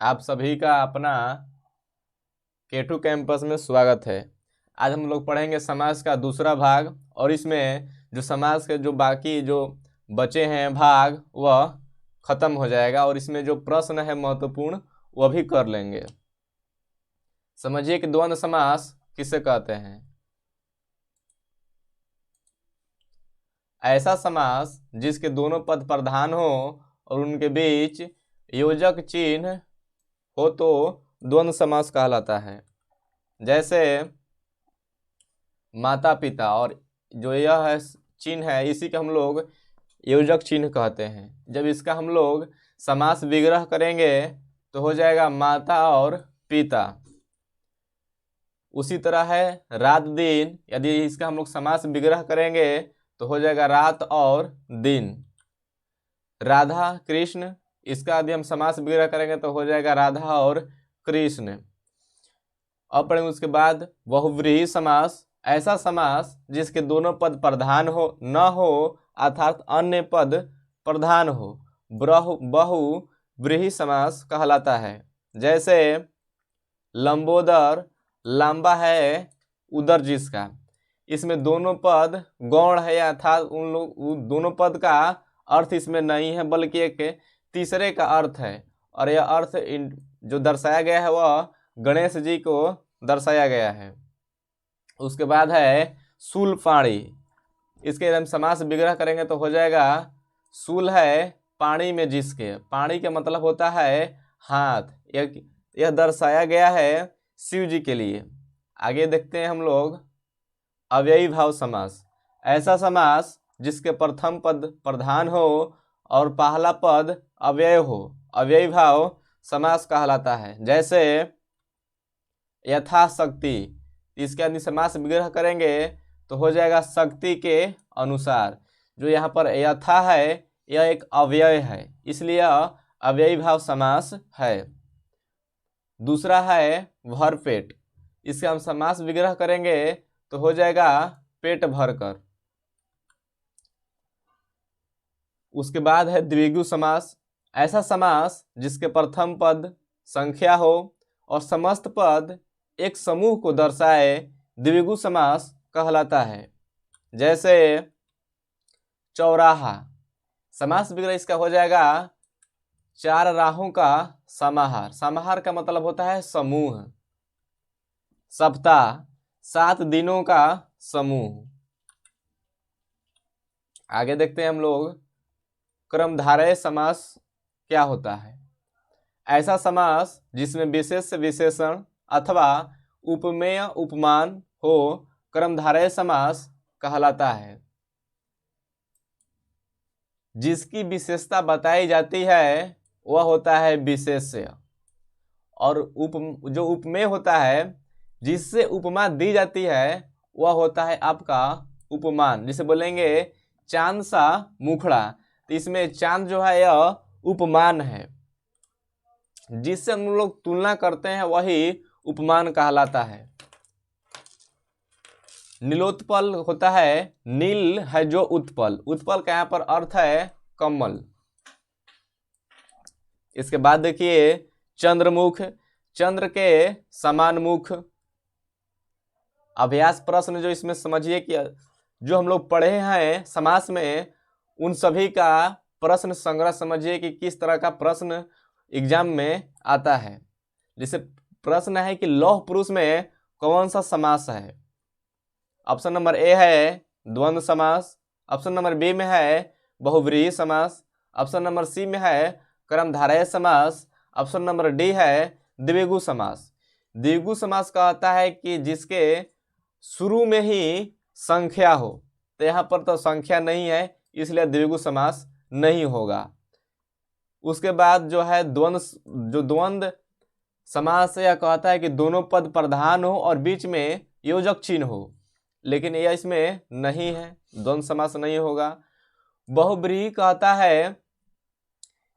आप सभी का अपना K2 कैंपस में स्वागत है। आज हम लोग पढ़ेंगे समास का दूसरा भाग, और इसमें जो समास के जो बाकी जो बचे हैं भाग वह खत्म हो जाएगा, और इसमें जो प्रश्न है महत्वपूर्ण वह भी कर लेंगे। समझिए कि द्वंद्व समास किसे कहते हैं। ऐसा समास जिसके दोनों पद प्रधान हो और उनके बीच योजक चिन्ह हो तो द्वंद्व समास कहलाता है। जैसे माता पिता, और जो यह है चिन्ह है इसी का हम लोग योजक चिन्ह कहते हैं। जब इसका हम लोग समास विग्रह करेंगे तो हो जाएगा माता और पिता। उसी तरह है रात दिन, यदि इसका हम लोग समास विग्रह करेंगे तो हो जाएगा रात और दिन। राधा कृष्ण, इसका यदि हम समास विग्रह करेंगे तो हो जाएगा राधा और कृष्ण। अब पढ़ेंगे उसके बाद बहुव्रीहि समास। ऐसा समास जिसके दोनों पद प्रधान हो न हो अर्थात अन्य पद प्रधान हो बहुव्रीहि समास कहलाता है। जैसे लंबोदर, लंबा है उदर जिसका, इसमें दोनों पद गौण है अर्थात उन दोनों पद का अर्थ इसमें नहीं है बल्कि एक तीसरे का अर्थ है, और यह अर्थ जो दर्शाया गया है वह गणेश जी को दर्शाया गया है। उसके बाद है शूलपाणी, इसके हम समास विग्रह करेंगे तो हो जाएगा शूल है पाणी में जिसके, पाणी का मतलब होता है हाथ, यह दर्शाया गया है शिव जी के लिए। आगे देखते हैं हम लोग अव्ययी भाव समास। ऐसा समास जिसके प्रथम पद प्रधान हो और पहला पद अव्यय हो अव्ययी भाव समास कहलाता है। जैसे यथाशक्ति, इसके यदि समास विग्रह करेंगे तो हो जाएगा शक्ति के अनुसार। जो यहाँ पर यथा है यह एक अव्यय है, इसलिए अव्ययी भाव समास है। दूसरा है भरपेट, इसके हम समास विग्रह करेंगे तो हो जाएगा पेट भरकर। उसके बाद है द्विगु समास। ऐसा समास जिसके प्रथम पद संख्या हो और समस्त पद एक समूह को दर्शाए द्विगु समास कहलाता है। जैसे चौराहा, समास विग्रह इसका हो जाएगा चार राहों का समाहार। समाहार का मतलब होता है समूह। सप्ताह, 7 दिनों का समूह। आगे देखते हैं हम लोग क्रमधारय समास क्या होता है। ऐसा समास जिसमें विशेष विशेषण अथवा उपमेय उपमान हो क्रमधारय समास कहलाता है। जिसकी विशेषता बताई जाती है वह होता है विशेष्य, और जो उपमेय होता है जिससे उपमा दी जाती है वह होता है आपका उपमान। जिसे बोलेंगे चांद सा मुखड़ा, तो इसमें चांद जो है यह उपमान है, जिससे हम लोग तुलना करते हैं वही उपमान कहलाता है। नीलोत्पल होता है, नील है जो उत्पल, उत्पल का यहाँ पर अर्थ है कमल। इसके बाद देखिए चंद्रमुख, चंद्र के समान मुख। अभ्यास प्रश्न जो इसमें समझिए कि जो हम लोग पढ़े हैं समास में उन सभी का प्रश्न संग्रह समझिए कि किस तरह का प्रश्न एग्जाम में आता है। जैसे प्रश्न है कि लौह पुरुष में कौन सा समास है। ऑप्शन नंबर ए है द्वंद्व समास, ऑप्शन नंबर बी में है बहुव्रीहि समास, ऑप्शन नंबर सी में है क्रमधारय समास, ऑप्शन नंबर डी है द्विगु समास। द्विगु समास कहता है कि जिसके शुरू में ही संख्या हो, तो यहाँ पर तो संख्या नहीं है इसलिए द्विगु समास नहीं होगा। उसके बाद जो है द्वंद्व समास यह कहता है कि दोनों पद प्रधान हो और बीच में योजक चिन्ह हो, लेकिन यह इसमें नहीं है, द्वंद्व समास नहीं होगा। बहुव्रीहि कहता है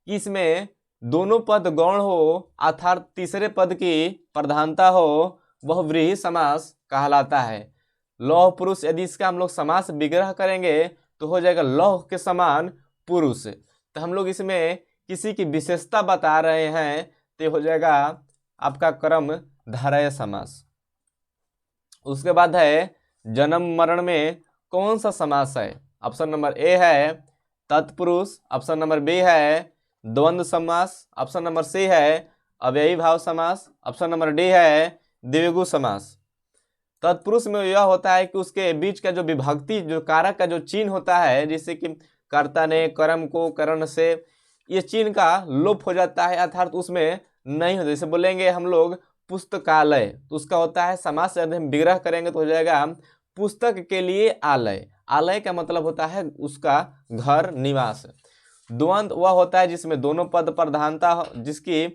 कि इसमें दोनों पद गौण हो अर्थात तीसरे पद की प्रधानता हो, बहुव्रीहि समास कहलाता है। लौह पुरुष, यदि इसका हम लोग समास विग्रह करेंगे तो हो जाएगा लौह के समान पुरुष। तो हम लोग इसमें किसी की विशेषता बता रहे हैं, तो हो जाएगा आपका कर्म धारय समास। उसके बाद है जन्म मरण में कौन सा समास है? ऑप्शन नंबर ए है तत्पुरुष, ऑप्शन नंबर बी है द्वंद्व समास, ऑप्शन नंबर सी है अव्ययी भाव समास, ऑप्शन नंबर डी है द्विगु समास। तत्पुरुष में यह होता है कि उसके बीच का जो विभक्ति, जो कारक का जो चिन्ह होता है, जिससे कि कर्ता ने कर्म को करण से, ये चिन्ह का लोप हो जाता है, अर्थात उसमें नहीं होता। जैसे बोलेंगे हम लोग पुस्तकालय, तो उसका होता है समास यदि हम विग्रह करेंगे तो हो जाएगा पुस्तक के लिए आलय। आलय का मतलब होता है उसका घर, निवास। द्वंद्व वह होता है जिसमें दोनों पद प्रधानता हो, जिसकी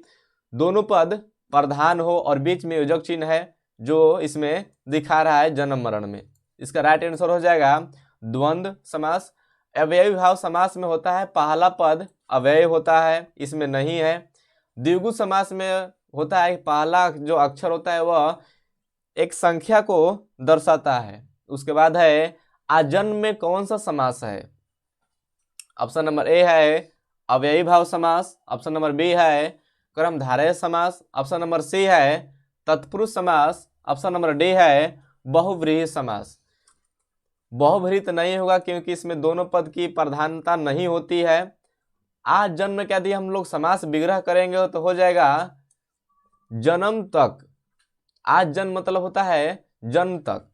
दोनों पद प्रधान हो और बीच में योजक चिन्ह है, जो इसमें दिखा रहा है जन्म मरण में। इसका राइट आंसर हो जाएगा द्वंद्व समास। अव्ययी भाव समास में होता है पहला पद अव्यय होता है, इसमें नहीं है। द्विगु समास में होता है पहला जो अक्षर होता है वह एक संख्या को दर्शाता है। उसके बाद है आजन्म में कौन सा समास है? ऑप्शन नंबर ए है अव्ययी भाव समास, ऑप्शन नंबर बी है कर्मधारय समास, ऑप्शन नंबर सी है तत्पुरुष समास, ऑप्शन नंबर डी है बहुव्रीहि समास। बहुव्रीहि तो नहीं होगा क्योंकि इसमें दोनों पद की प्रधानता नहीं होती है। आज जन्म क्या दिया, हम लोग समास विग्रह करेंगे तो हो जाएगा जन्म तक। आज जन्म मतलब होता है जन्म तक,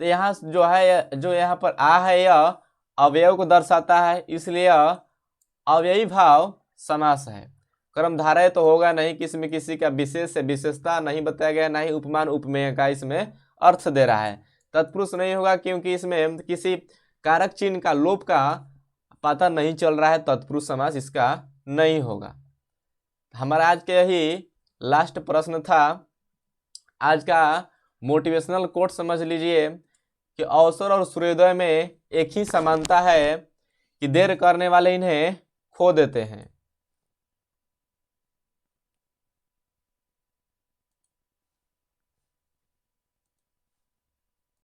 तो यहाँ जो है, जो यहाँ पर आ है यह अवयव को दर्शाता है, इसलिए अव्ययी भाव समास है। कर्मधारय तो होगा नहीं, किसी में किसी का विशेष से विशेषता नहीं बताया गया, ना ही उपमान उपमेय का इसमें अर्थ दे रहा है। तत्पुरुष नहीं होगा क्योंकि इसमें किसी कारक चिन्ह का लोप का पता नहीं चल रहा है, तत्पुरुष समास इसका नहीं होगा। हमारा आज का यही लास्ट प्रश्न था। आज का मोटिवेशनल कोट समझ लीजिए कि अवसर और सूर्योदय में एक ही समानता है कि देर करने वाले इन्हें खो देते हैं।